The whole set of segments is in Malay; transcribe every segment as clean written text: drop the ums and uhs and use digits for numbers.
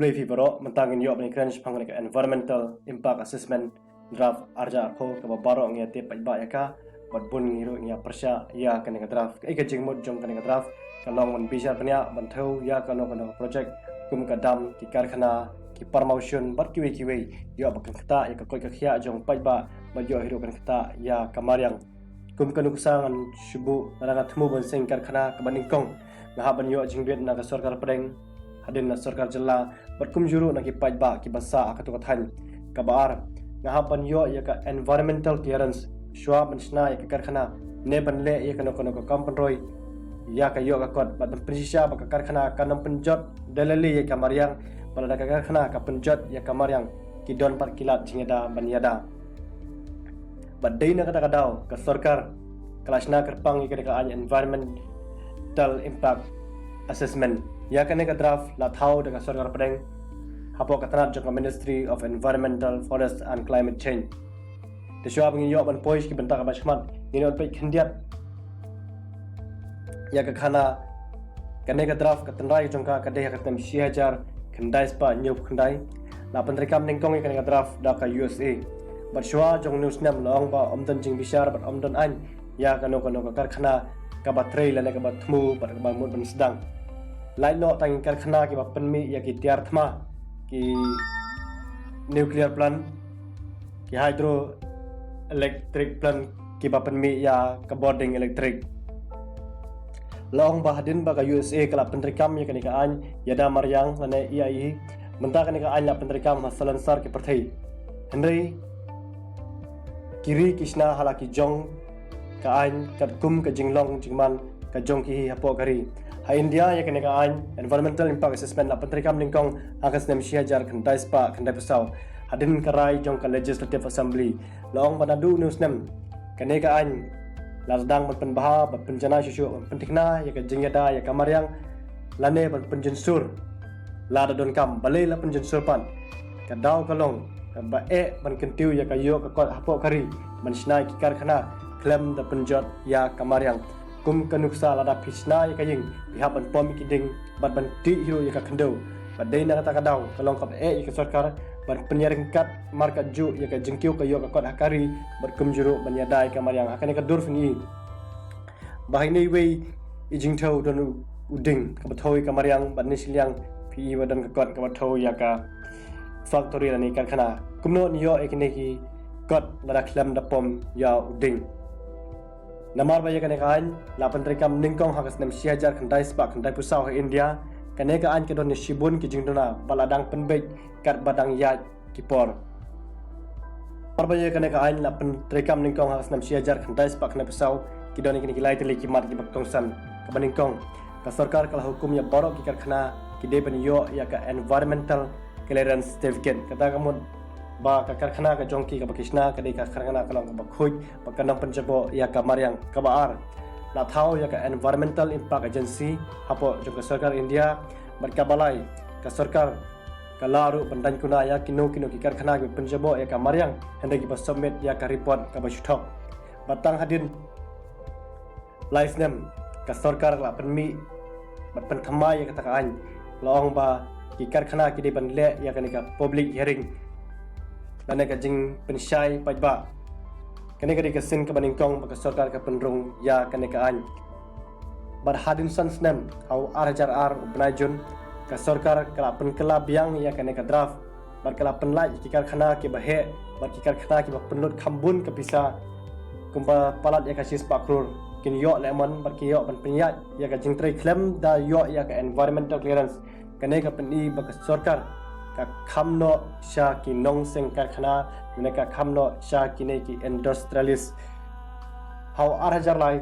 kublai fi baro mentangin yo bani crunch phang ka environmental impact assessment draft arja pho ka baro ngia te pai ba ya ka bat bun ngiru ngia persya ya kan ka draft ka jingmut jong kan ka draft ka long man bisa panya ban thau ya ka no project kum ka dam ki karkhana ki promotion bat kiwi yo ba kan kata ya ka koi ka khia jong pai ba yo hiro kan kata ya kamaryang kum ka nuksangan shubu naranga thmu ban sing karkhana ka baning kong ngaha ban yo jingbet na ka sarkar pedeng hadin na sarkar jalla berkum juru na ki pajba ki basa akatu kathan kabar ngaha ban yo ya ka environmental clearance shwa mansna ya ka karkhana ne ban le ya ka no ka kampan roy ya ka yo ka kot bat prinsya ba ka karkhana ka nam penjot dalali ya ka maryang pada ka karkhana ka penjot ya ka maryang ki don par kilat jingeda ban yada badai na kata kadau ka sarkar kelasna kerpang ya ka environmental impact assessment ya kene ka draft la thau de ka sarkar pedeng hapo ka tanat jong Ministry of Environmental Forest and Climate Change de shwa bang yo ban poish ki benta ka bashmat ni on pe khindiat ya ka khana kene ka draft ka tanrai jong ka de ka tem 6000 khandai spa nyup khandai la pandri kam ning kong kene ka draft da ka USA bat shwa jong news nam long ba omdan jing bishar bat omdan an ya ka no ka karkhana ka batrei la ne ka bathmu bat ka ba mut ban sedang lain no tang karkhana ki bapen mi ya ki tiar thma ki nuclear plant ki hydro electric plant ki bapen mi ya ka boarding electric long bahadin ba ka USA kala pentrikam ya kani ka an yada maryang lane IAI menta kani ka an la pentrikam masalan sar ki perthai henry kiri kisna halaki jong ka an kat kum ka jinglong jingman ka jong ki hapo kari ha India ya kene ka an environmental impact assessment la pentrikam ningkong akas nem 6000 khandai spa khandai pasau hadin karai jong ka legislative assembly long banadu news nem kene ka an la sedang penbaha penjana syusyu pentikna ya ka jingyada ya kamaryang lane penjensur la dadon kam balai la penjensur pan ka daw kalong ka bae ban kentiu ya ka yo ka kot hapo kari ban snai ki karkhana klem da penjot ya kamaryang kum kanuksa lada pisna ya kaying pihak ban pom kiding ban ti hiro ya ka khando badai na kata kadau kalong ka ya ka sarkar ban penyaringkat markat ju ya ka jengkiu ka yo ka kot hakari berkum juru ban yadai kamaryang akan ka dur fini bahini we ijing thau don uding ka bathoi kamaryang ban nisliang pi wadan ka kot ka bathoi ya ka factory ni karkhana kumno niyo ekne ki kot lada klem da pom ya uding namar baya kane kan la pentrikam ningkong hakas nem 6000 khandai spa khandai pusau ke India kane ka an ke don shibun ki jingdona baladang penbek kat badang ya kipor parbaya kane ka an la pentrikam ningkong hakas nem 6000 khandai spa khandai pusau ki don ki lai tele ki mat ki baktongsan ka baningkong ka sarkar kala hukum ya borok ki karkhana ki de ban yo ya ka environmental clearance certificate kata kamu ba ka karkhana ka jongki ka bakishna ka de ka karkhana ka long ka bakhuj ba ka nang panjabo ya ka maryang ka baar la thau ya ka environmental impact agency hapo jong ka sarkar India bar ka balai ka sarkar ka laru bandan kuna ya kino ki karkhana ka panjabo ya ka maryang hende ki ba submit ya ka report ka ba shuthok batang hadin live nem ka sarkar la penmi bat penthamai ya ka takaan long ba ki karkhana ki de ban le ya ka ni ka public hearing lane ka jing pensyai pajba kene ka dikasin ka baningkong baka sarkar ka penrung ya kene ka an bar hadin sansnem au RHR benajun ka sarkar kala penkela biang ya kene ka draft bar kala penlai ki karkhana ki bahe bar ki karkhana ki penlut khambun ka bisa kumpa palat ya ka sis pakrur kin yo lemon bar ki yo ban penyat ya ka jing trai klem da yo ya ka environmental clearance kene ka peni baka sarkar ka khamno sha ki nong seng karkhana ne ka khamno sha ki ne ki industrialist how arhajar lai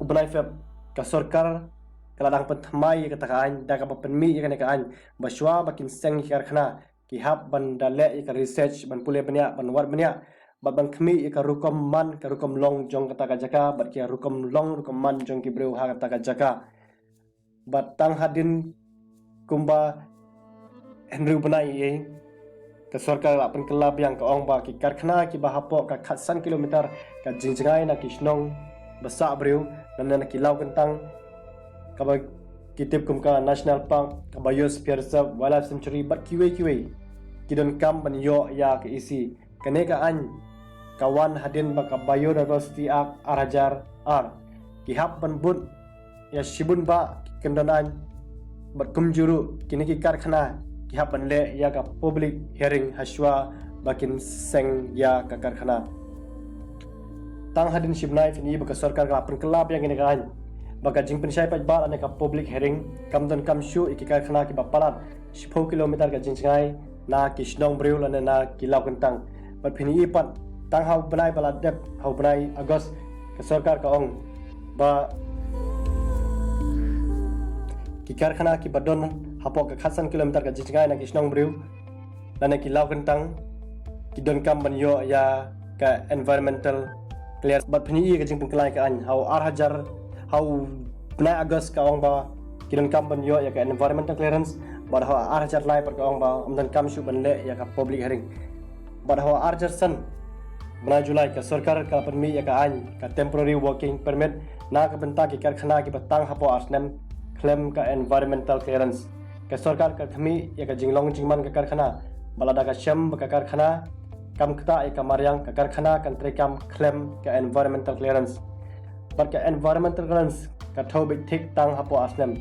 ubnai feb ka sarkar kala dang penthmai ka takan da ka penmi ka ne ka an baswa bakin seng karkhana ki hab ban dale ka research ban pule banya ban war banya ban khmi ka rukom man ka rukom long jong ka taka jaka bat ki rukom long rukom man jong ki breu ha ka taka jaka batang hadin kumba Henry benai ye ka sarkar apan kelab yang ka ong ba ki karkhana ki bahapo ka khatsan kilometer ka jingjingai na ki snong basa breu nan na ki law kentang ka ba kitip kumka national park ka biosphere reserve wildlife sanctuary bat kiwe kidon kam ban yo ya ke isi kane ka an kawan hadin ba ka biodiversity act arajar ar kihap ban bun ya shibun ba kendonan bat kumjuru kini ki karkhana kihap ban le ya ka public hearing haswa bakin seng ya ka karkhana tang hadin shibnai fini ba ka sarkar ka kelab yang ini kan baka jingpen syai pat bal ane ka public hearing kamdon kamshu ikikar khana ki bapalat 10 kilometer ka jingchngai na ki snong breul ane na ki law kentang bat phini ipat tang hau banai balat dep hau banai agos ka sarkar ka ong ba ki karkhana ki badon hapo ka khasan kilometer ka jingchngai na ki snong breul ane ki law kentang ki don kam ban yo ya ka environmental clear bat phini ka jingpen kelai ka an hau arhajar how play August ka ong ba kidon kam ban yo ya ka environmental clearance bad how arjar lai par ka ong ba amdan kam shu ban le ya ka public hearing bad how arjar san bana Julai ka sarkar ka permi ya ka an ka temporary working permit na ka benta ki karkhana ki batang hapo asnem claim ka environmental clearance ka sarkar ka thmi ya ka jinglong jingman ka karkhana balada ka sham ka karkhana kam kta ya ka maryang ka karkhana kan trekam claim ka environmental clearance Barka environmental clearance ka thobik thik tang hapo asnem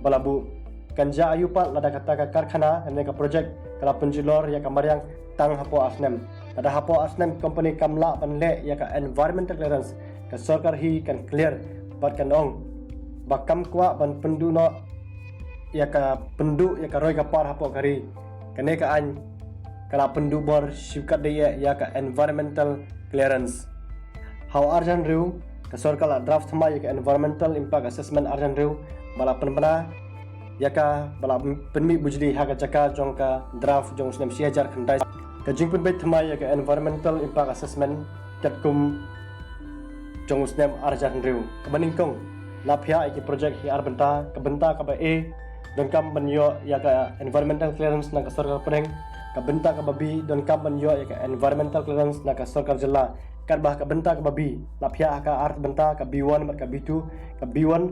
balabu kanja ayupa lada kata ka karkhana ane ka project kala punjilor ya ka maryang tang hapo asnem lada hapo asnem company kamla banle ya ka environmental clearance ka sarkar hi kan clear barkan ong bakam kwa ban pendu no ya ka pendu ya ka roi ka par hapo kari kane ka an kala pendu bor shivkat de ya ka environmental clearance how arjan riu ka sarkar la draft thma ya ka environmental impact assessment arjan riu bala penbana ya ka bala penmi bujli ha ka jaka jong ka draft jong snem 6000 khandai ka jingpen bet thma ya ka environmental impact assessment katkum jong snem arjan riu ka baningkong la phya iki project hi arbenta ka benta ka ba e don kam banyo ya ka environmental clearance na ka sarkar preng ka benta ka babi don kam banyo ya ka environmental clearance na ka sarkar jilla kan bah ka benta ka babi lapia ka art benta ka B1 mat ka B2 ka B1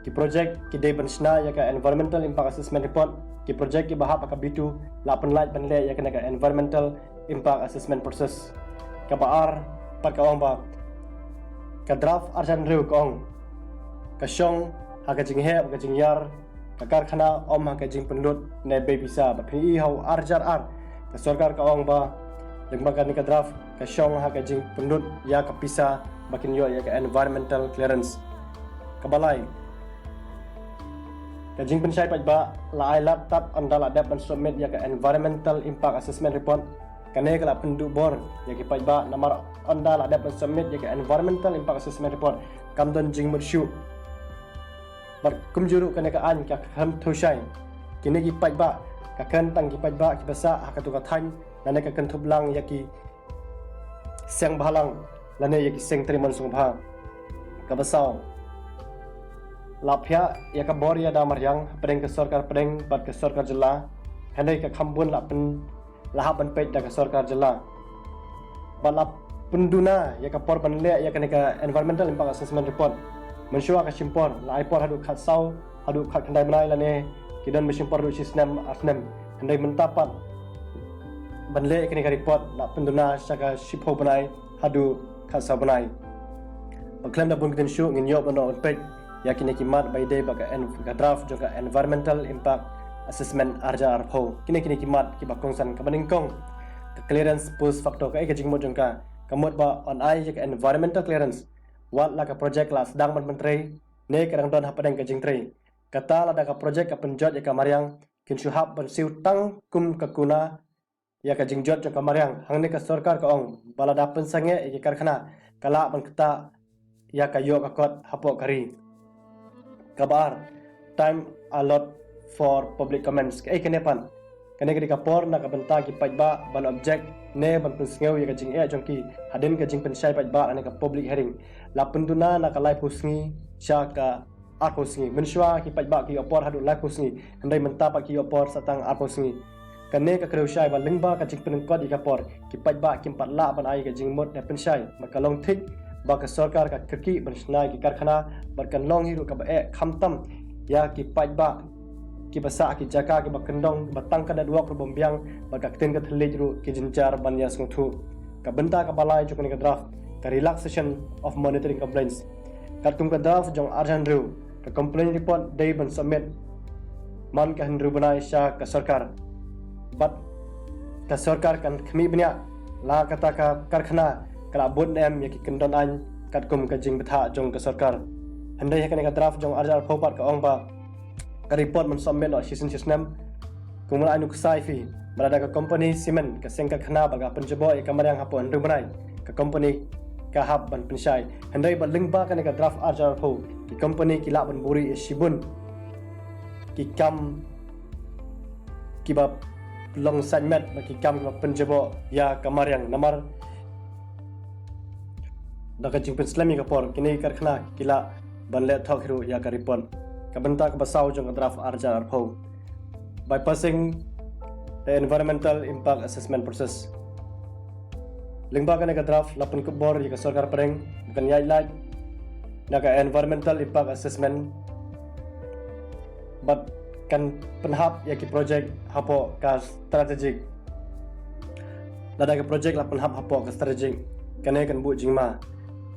ki project ki day bansna ya ka environmental impact assessment report ki project ki bahap ka B2 la pen light ban le ya ka environmental impact assessment process ka baar pat ka ong ba ka draft arjan riu ka ong ka shong ha ka jinghe ka jingyar ka karkhana om ha ka jing penlut ne be bisa ba phi hau arjar ar ka sarkar ka ong ba lembaga ni ka draft ka shong ha ka jing pendut ya ka pisa bakin yo ya ka environmental clearance ka balai ka jing pensai pat ba la ai laptop andala dap ban submit ya ka environmental impact assessment report kane ka la pendu bor ya ki pat ba namar andala dap ban submit ya ka environmental impact assessment report kam don jing mut shu bar kumjuru kane ka an ka kham thosai kine ki pat ba ka kan tang ki pat ba ki basa ha ka tu ka than nane ka kan thublang ya ki seng balang lane ya ki seng triman sung bha ka basaw lapya ya ka bor ya damar yang pedeng ke sarkar pedeng bat ke sarkar jilla hane ka khambun la pen lahap ban pet da ka sarkar jilla balap penduna ya ka por ban le ya ka environmental impact assessment report mensyua ka simpor la ai por hadu khat saw hadu khat kandai banai lane kidan mesimpor du sistem asnem handai mentapat banle kini ka report la penduna saka shipho banai hadu khasa banai klaim da bun kitin shu ngin yob no pet yakini kimat by day baka draft juga environmental impact assessment arja arpho kini kimat ki bakongsan ka baningkong ka clearance post factor ka jingmo jongka kamot ba on ai ka environmental clearance wat la ka project la sedang ban menteri ne kadang don hapadang ka jingtrei kata la da ka project ka penjot ya ka maryang kin shuhab ban siu tang kum ka kuna ya ka jingjot ka maryang hangne ka sarkar ka ong balada pensange ya karkhana kala ban kata ya ka yo ka kot hapo kari kabar time allot for public comments ka kenepan kane ka por na ka benta ki pajba ban object ne ban pensngeu ya ka jing jongki hadin ka jing pensai pajba ane ka public hearing la penduna na ka live hosngi sha ka arposngi menshwa ki pajba ki opor hadu live hosngi handai menta pa ki opor satang arposngi kane ka kreushai ba lingba ka jing penkot di ka por ki pajba ki patla ban ai ka jing mot ne pensai makalong thik ba ka sarkar ka kirki ban snai ki karkhana barkan long hiru ka ba khamtam ya ki pajba ki basa ki jaka ki bakendong batang ka dadwak ro bombyang bakaten ka thlej ru ki jinjar banya sungthu ka benta ka balai jokni ka draft ka relaxation of monitoring complaints katum ka draft jong arjan ru ka complaint report day ban submit man ka hendru banai sha ka sarkar bat ka sarkar kan khmi bnya la kata ka karkhana kala bod em ya ki kendon an katkum ka jing betha jong ka sarkar handai ha ka draft jong arjar phopat ka ongba ka report man submit no season system kumula anu ksai fi berada ka company cement ka sengka khana baga penjebo e kamarang hapo hendru banai ka company ka hab ban pensyai handai ba lingba ka draft arjar pho ki company ki la ban buri e shibun ki kam ki ba long segment bagi kam penjebo ya kamarang namar daga jingpen slami kapor kini karkhana kila banle thok hiru ya ka report ka benta ka basau jong draft arjar arpho bypassing the environmental impact assessment process lingba ka draft lapun kubor ya ka sarkar pereng bukan yai like naga environmental impact assessment but kan penhap ya ki project hapo ka strategic daga project la penhap hapo ka strategic kane kan bu jingma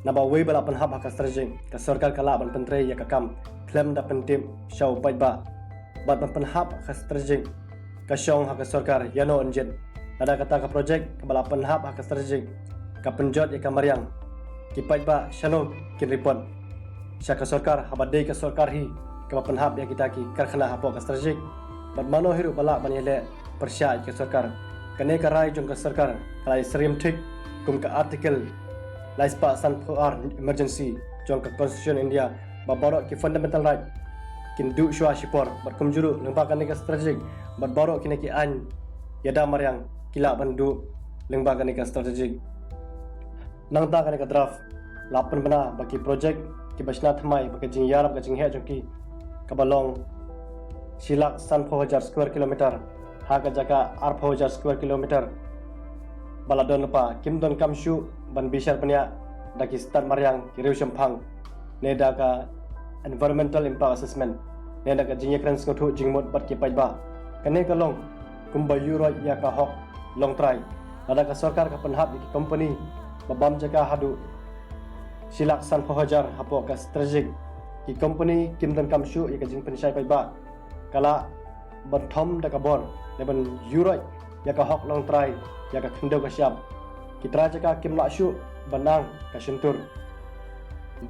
naba wei bala penhap ka strategic ka sarkar kala ban pentre ya ka kam claim da pentip show pajba bat penhap ka strategic ka shong ha ka sarkar yano anjet ada kata ka project ka bala penhap ha ka strategic ka penjot ya ka mariang ki pajba shano ki report sya ka sarkar habadei ka sarkar hi ka penhap ya kita ki karkhana hapo ka strategic bat mano hiru bala ban yele persya ka sarkar kane ka rai jong ka sarkar kalai serim thik kum ka article laispa san for emergency jong ka constitution India ba borok ki fundamental right kin du shwa shipor bat kum juru lengba kan ka strategic bat borok kine ki an yada maryang kila bandu lengba kan ka strategic nang ta kan ka draft lapan bana baki project ki basna thamai baki jing yarab ka jing he jong ki kabalong silak san 4000 square kilometer ha ka jaga 4000 square kilometer baladon pa kimdon kamshu ban bishar panya daki start maryang kiriu shamphang ne daga environmental impact assessment ne daga jingye krans ngothu jingmot bat ki pajba kane ka long kumba euro ya ka hok long try ada ka sarkar ka penhap ki company babam jaga hadu silak san 4000 hapo ka strategic ki company kimdon kamshu ya ka jing pensyai pajba kala bathom daga bor ne ban euro ya ka hok long try ya ka khendo ka syap kita jaga kim lakshu banang ka sentur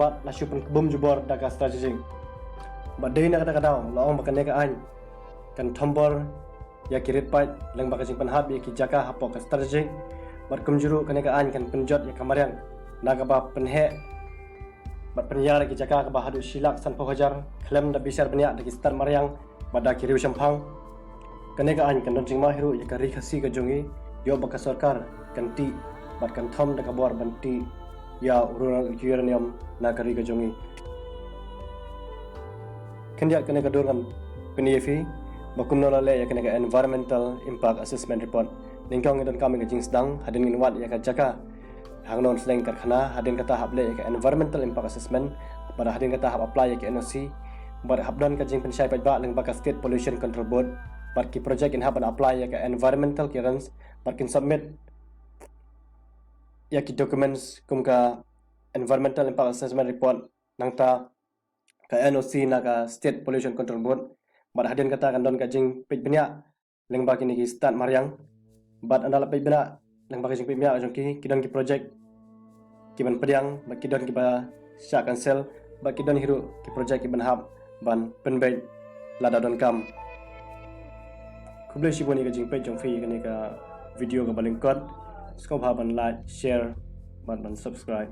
bat lakshu pun kebum jubor daga strategic bat dei na kata daw laong bakane ka an kan thombor ya kirit pai leng bakajing penhab ya ki jaga hapo ka strategic bat kumjuru kane ka an kan penjot ya kamarang naga ba penhe bat penyar ki jaga ka bahadu silak san 4000 klem da bisar benya da ki star maryang bada kiriu shamphang kane ka an kan don jingma hiru ya ka ri khasi ka jongi yo baka sarkar kan ti bat kan thom da kabor banti ya uranium na kari ka jongi kendia kene ka dorgan penifi bakum no le ya kene ka environmental impact assessment report ningkong don kami ka jing sedang hadin ngin wat ya ka jaka hangnon sleng karkhana hadin kata hable ya ka environmental impact assessment pada hadin kata hab apply ya ka NOC bar habdan ka jing pensyai pajba leng baka state pollution control board bar ki project in haban apply ya ka environmental clearance bar kin submit ya ki documents kum ka environmental impact assessment report nangta ka NOC na ka state pollution control board bar hadin kata kan don ka jing pej benya leng baki ni ki start maryang bat andala pej bena leng baki jing pej benya jong ki kidon ki project ki ban pediang baki don ki ba sya cancel baki don hiru ki project ki ban hab ban penbej lada don kam kuble shiboni ka jing pej jong fi ka ni ka video ka balingkot skop haban like share ban subscribe